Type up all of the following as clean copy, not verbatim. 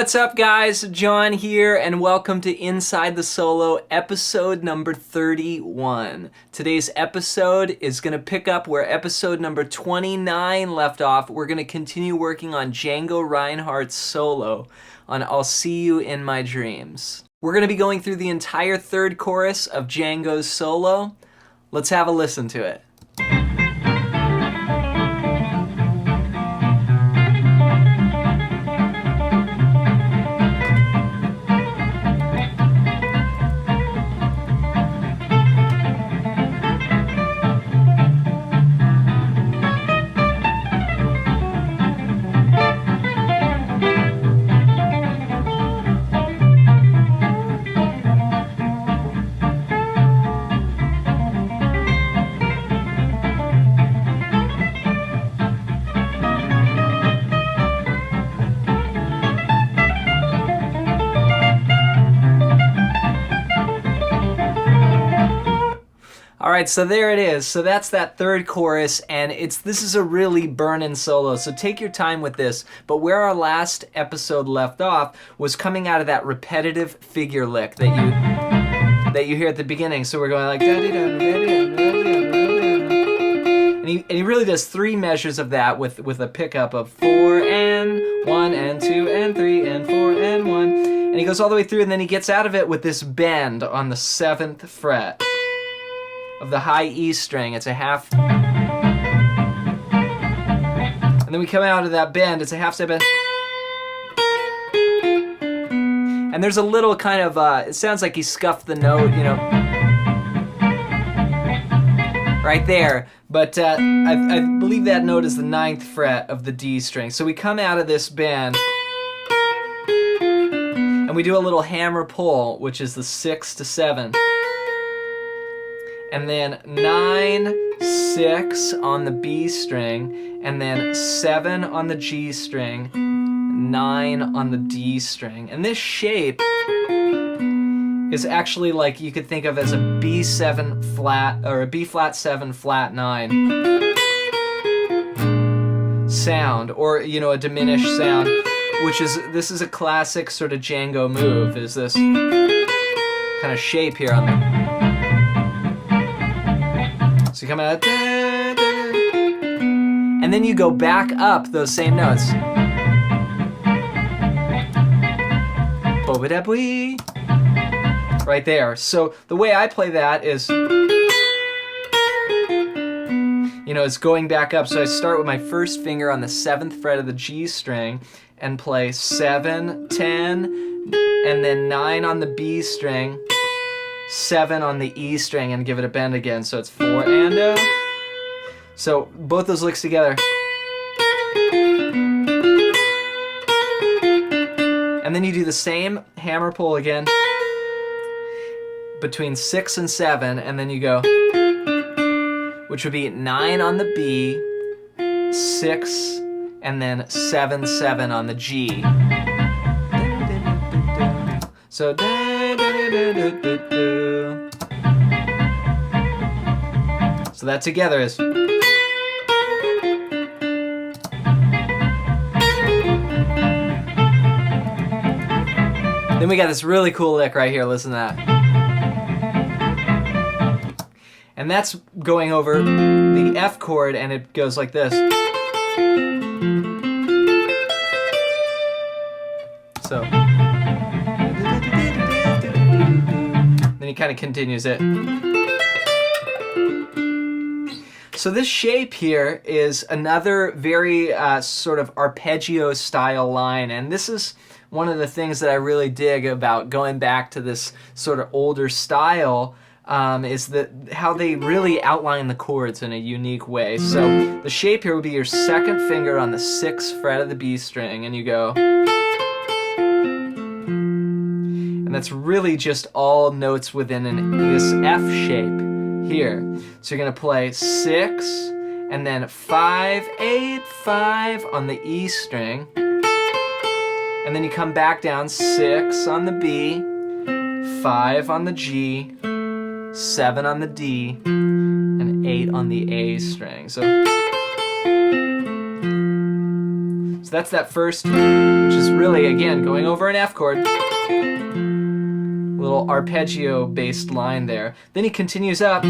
what's up guys? John here and welcome to Inside the Solo episode number 31. Today's episode is going to pick up where episode number 29 left off. We're going to continue working on Django Reinhardt's solo on I'll See You in My Dreams. We're going to be going through the entire third chorus of Django's solo. Let's have a listen to it. Alright, so there it is. So that's that third chorus, and this is a really burnin' solo, so take your time with this. But where our last episode left off was coming out of that repetitive figure lick that you hear at the beginning. So we're going like and he really does three measures of that with a pickup of 4 and 1 and 2 and 3 and 4 and 1. And he goes all the way through, and then he gets out of it with this bend on the 7th fret of the high E string. It's a half, and then we come out of that bend. It's a half step bend, and there's a little kind of it sounds like he scuffed the note, you know, right there, but I believe that note is the 9th fret of the D string. So we come out of this bend and we do a little hammer pull, which is the 6 to 7. And then 9, 6 on the B string, and then 7 on the G string, 9 on the D string. And this shape is actually like you could think of as a B7 flat, or a B flat 7 flat 9 sound, or you know, a diminished sound, this is a classic sort of Django move, is this kind of shape here on the. So you come out, and then you go back up those same notes. Right there. So the way I play that is, you know, it's going back up. So I start with my first finger on the 7th fret of the G string and play 7, 10, and then 9 on the B string, 7 on the E string, and give it a bend again. So it's 4 and so both those licks together. And then you do the same hammer pull again between 6 and 7, and then you go, which would be 9 on the B, 6, and then 7, 7 on the G. So so that together is. Then we got this really cool lick right here, listen to that. And that's going over the F chord, and it goes like this. So then he kind of continues it. So this shape here is another very sort of arpeggio style line, and this is one of the things that I really dig about going back to this sort of older style, is that how they really outline the chords in a unique way. So the shape here would be your 2nd finger on the 6th fret of the B string, and you go. And that's really just all notes within this F shape here. So you're going to play 6, and then 5, 8, 5 on the E string. And then you come back down, 6 on the B, 5 on the G, 7 on the D, and 8 on the A string. So that's that first, which is really, again, going over an F chord. Little arpeggio-based line there. Then he continues up.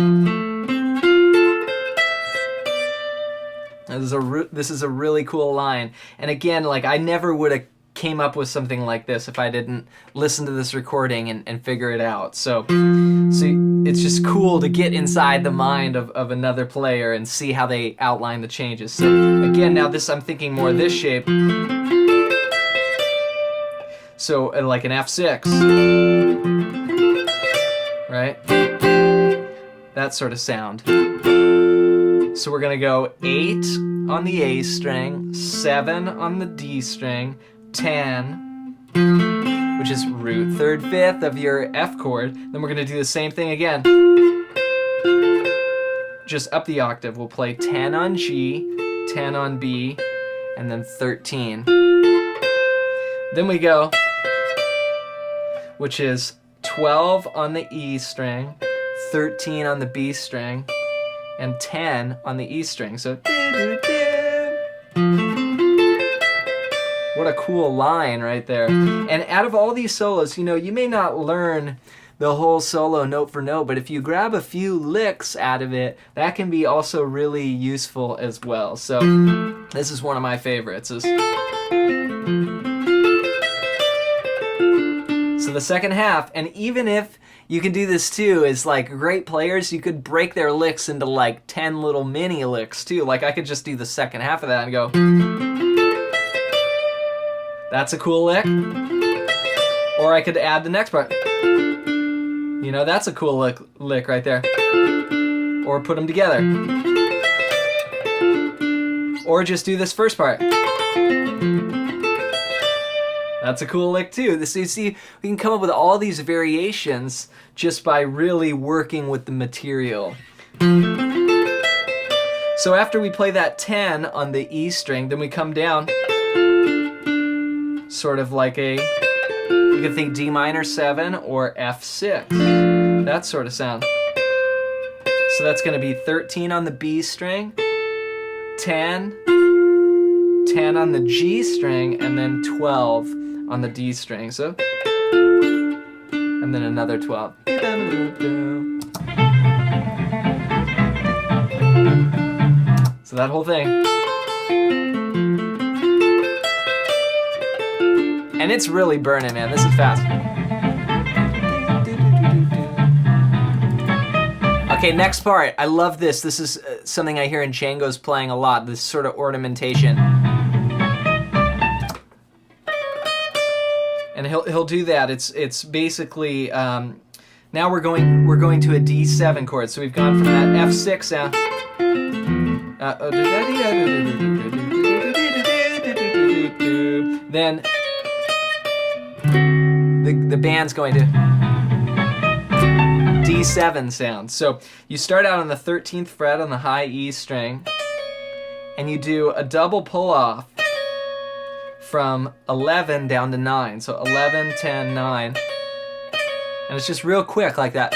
This is a really cool line. And again, like, I never would have came up with something like this if I didn't listen to this recording and figure it out. So it's just cool to get inside the mind of another player and see how they outline the changes. So again, now this, I'm thinking more this shape. So like an F6, right? That sort of sound. So we're gonna go 8 on the A string, 7 on the D string, 10, which is root 3rd 5th of your F chord. Then we're gonna do the same thing again. Just up the octave. We'll play 10 on G, 10 on B, and then 13. Then we go, which is 12 on the E string, 13 on the B string, and 10 on the E string. So, what a cool line right there. And out of all these solos, you know, you may not learn the whole solo note for note, but if you grab a few licks out of it, that can be also really useful as well. So, this is one of my favorites. So the second half, and even if you can do this too, is like great players, you could break their licks into like 10 little mini licks too. Like I could just do the second half of that and go, that's a cool lick. Or I could add the next part. You know, that's a cool lick right there. Or put them together. Or just do this first part. That's a cool lick too. So you see, we can come up with all these variations just by really working with the material. So after we play that 10 on the E string, then we come down sort of like a, you can think D minor 7 or F6, that sort of sound. So that's going to be 13 on the B string, 10, 10 on the G string, and then 12 on the D string. So, and then another 12. So that whole thing. And it's really burning, man. This is fast. Okay, next part. I love this. This is something I hear in Django's playing a lot, this sort of ornamentation. And he'll do that. It's basically now we're going to a D7 chord. So we've gone from that F6 sound. Then the band's going to D7 sound. So you start out on the 13th fret on the high E string, and you do a double pull off from 11 down to 9. So 11, 10, 9. And it's just real quick like that.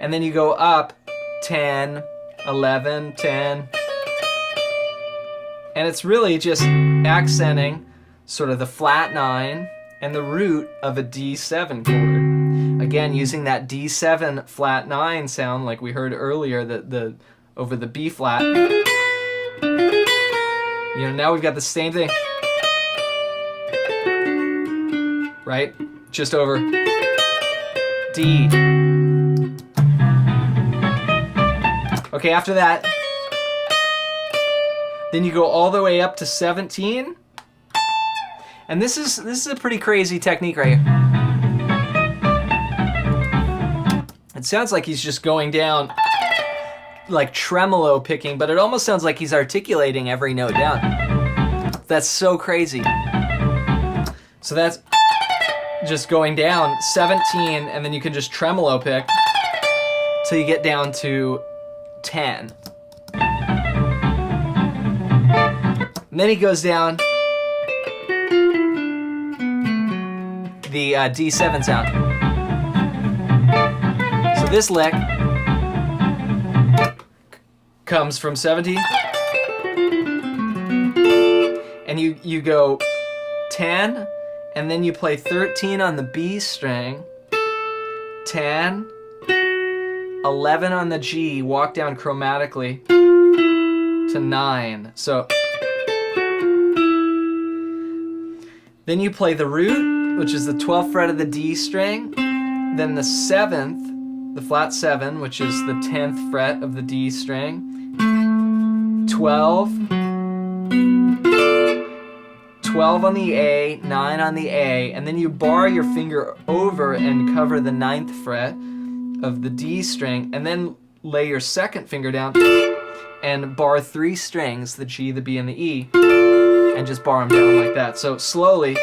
And then you go up 10, 11, 10. And it's really just accenting sort of the flat 9 and the root of a D7 chord. Again, using that D7 flat 9 sound like we heard earlier, the over the B flat. You know, now we've got the same thing. Right? Just over D. Okay, after that, then you go all the way up to 17. And this is a pretty crazy technique right here. It sounds like he's just going down like tremolo picking, but it almost sounds like he's articulating every note down. That's so crazy. So that's just going down 17, and then you can just tremolo pick till you get down to 10. And then he goes down the D7 sound. So this lick comes from 17 and you go 10, and then you play 13 on the B string, 10, 11 on the G, walk down chromatically to 9. So then you play the root, which is the 12th fret of the D string, then the 7th, the flat 7, which is the 10th fret of the D string, 12, 12 on the A, 9 on the A, and then you bar your finger over and cover the 9th fret of the D string, and then lay your second finger down and bar 3 strings, the G, the B, and the E, and just bar them down like that. So slowly.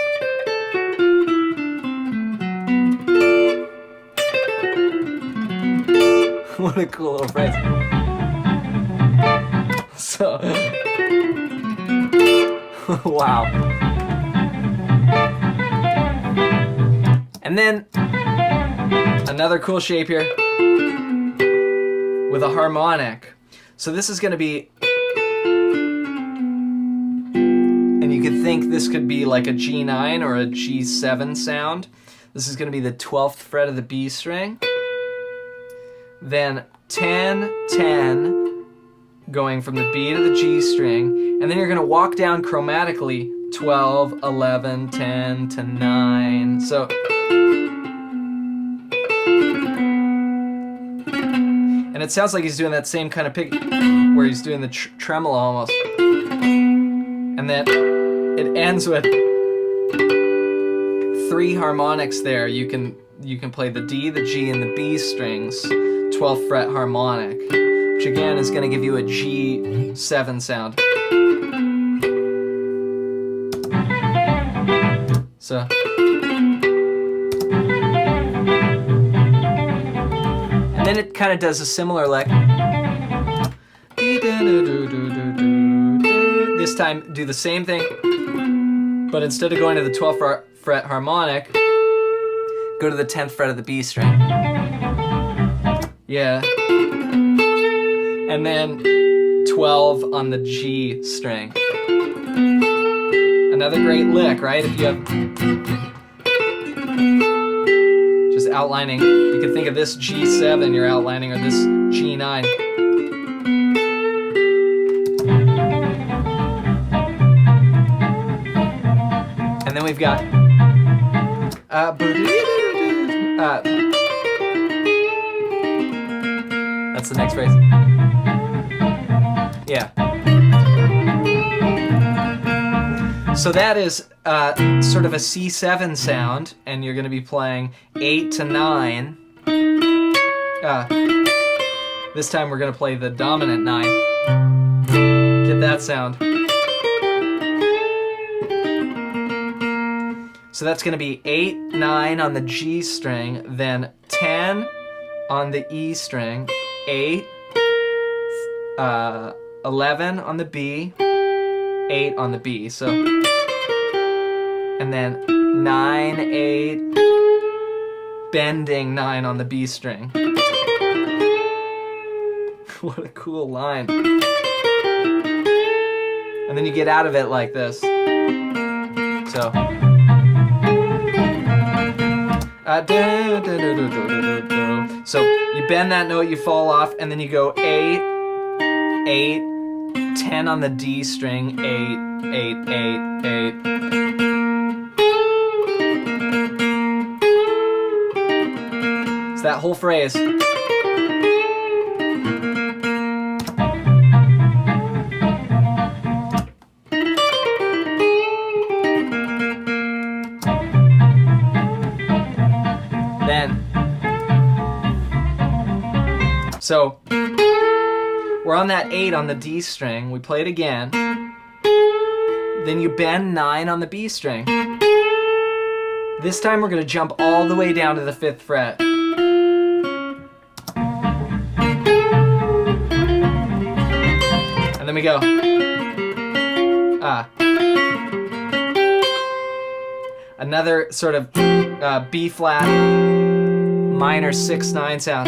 What a cool little phrase. So, wow. And then another cool shape here with a harmonic. So this is going to be, and you could think this could be like a G9 or a G7 sound. This is going to be the 12th fret of the B string. Then 10, 10, going from the B to the G string, and then you're going to walk down chromatically 12, 11, 10 to 9. So, and it sounds like he's doing that same kind of pick where he's doing the tremolo almost. And then it ends with 3 harmonics there. You can play the D, the G, and the B strings, 12th fret harmonic, which again is going to give you a G7 sound. So, and then it kind of does a similar lick. This time do the same thing, but instead of going to the 12th fret harmonic, go to the 10th fret of the B string. Yeah. And then 12 on the G string. Another great lick, right? If you have just outlining, you can think of this G7 you're outlining, or this G9. And then we've got that's the next phrase. Yeah. So that is sort of a C7 sound, and you're going to be playing 8 to 9. This time we're going to play the dominant 9. Get that sound. So that's going to be 8, 9 on the G string, then 10 on the E string, 8, 11 on the B, 8 on the B. So, and then 9, 8, bending 9 on the B string. What a cool line. And then you get out of it like this. So. So you bend that note, you fall off, and then you go 8, 8, 10 on the D string, 8, 8, 8, 8. It's that whole phrase. So we're on that 8 on the D string. We play it again. Then you bend 9 on the B string. This time we're going to jump all the way down to the 5th fret. And then we go. Another sort of B flat minor 6/9 sound.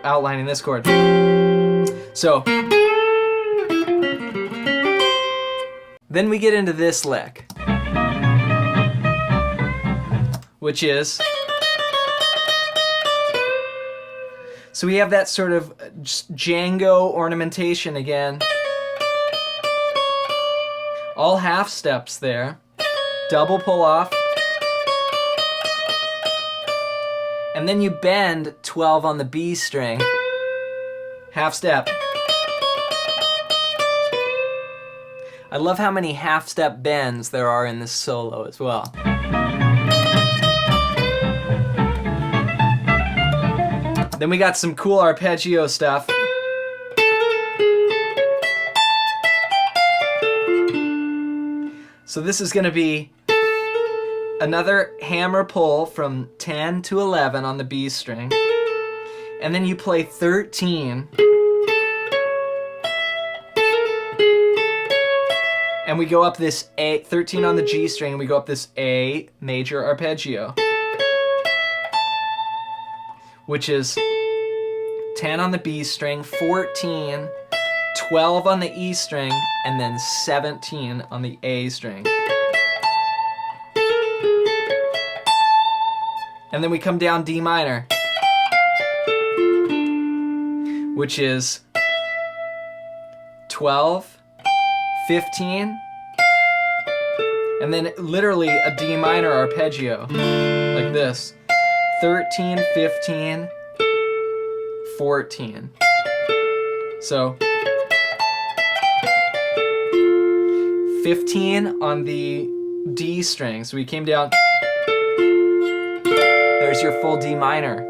Outlining this chord. So Then we get into this lick, which is, so we have that sort of Django ornamentation again. All half steps there. Double pull off. And then you bend 12 on the B string. Half step. I love how many half step bends there are in this solo as well. Then we got some cool arpeggio stuff. So this is going to be another hammer pull from 10 to 11 on the B string. And then you play 13. And we go up this A, 13 on the G string, and we go up this A major arpeggio, which is 10 on the B string, 14, 12 on the E string, and then 17 on the A string. And then we come down D minor, which is 12, 15, and then literally a D minor arpeggio, like this. 13, 15, 14. So 15 on the D string. So we came down. There's your full D minor.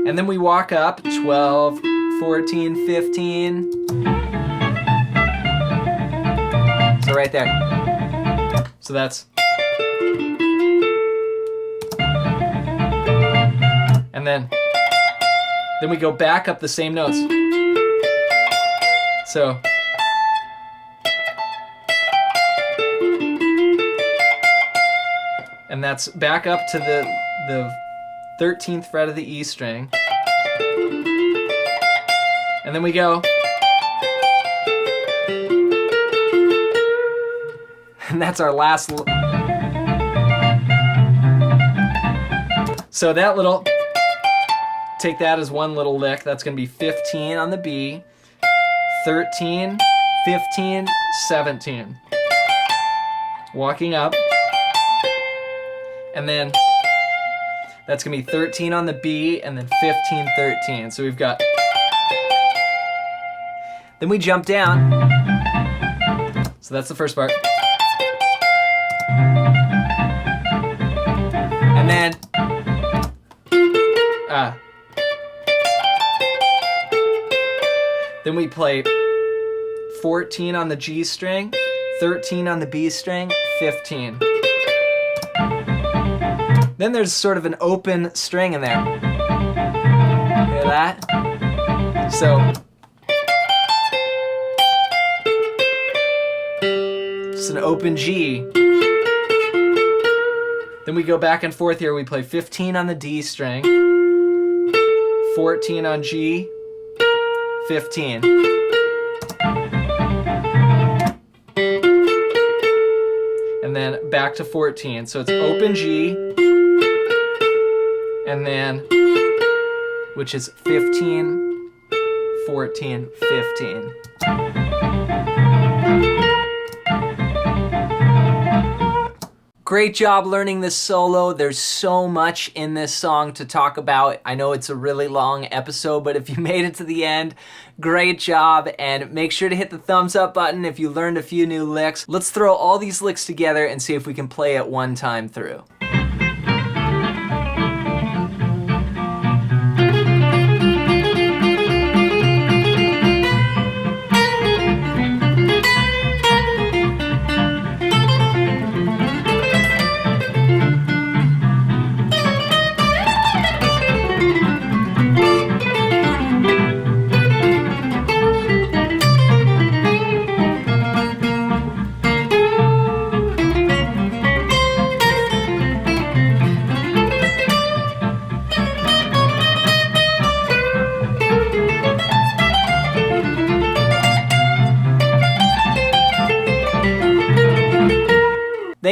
And then we walk up 12, 14, 15. So right there. So that's. And then we go back up the same notes. So. And that's back up to the 13th fret of the E string. And then we go. And that's our last. So that little, take that as one little lick. That's going to be 15 on the B, 13, 15, 17. Walking up. And then that's going to be 13 on the B and then 15, 13. So we've got. Then we jump down. So that's the first part. And then. Then we play 14 on the G string, 13 on the B string, 15. Then there's sort of an open string in there. Hear that? So, it's an open G. Then we go back and forth here. We play 15 on the D string, 14 on G, 15. And then back to 14. So it's open G, and then, which is 15, 14, 15. Great job learning this solo. There's so much in this song to talk about. I know it's a really long episode, but if you made it to the end, great job. And make sure to hit the thumbs up button if you learned a few new licks. Let's throw all these licks together and see if we can play it one time through.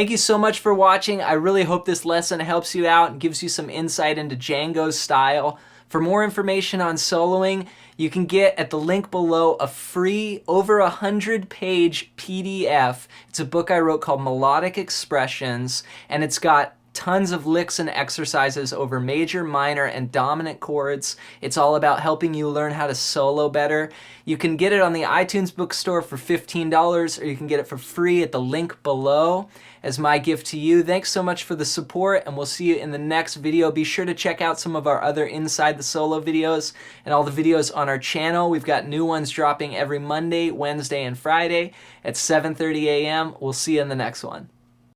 Thank you so much for watching. I really hope this lesson helps you out and gives you some insight into Django's style. For more information on soloing, you can get at the link below a free over 100-page PDF. It's a book I wrote called Melodic Expressions, and it's got tons of licks and exercises over major, minor, and dominant chords. It's all about helping you learn how to solo better. You can get it on the iTunes bookstore for $15, or you can get it for free at the link below as my gift to you. Thanks so much for the support, and we'll see you in the next video. Be sure to check out some of our other Inside the Solo videos and all the videos on our channel. We've got new ones dropping every Monday, Wednesday, and Friday at 7:30 a.m. We'll see you in the next one.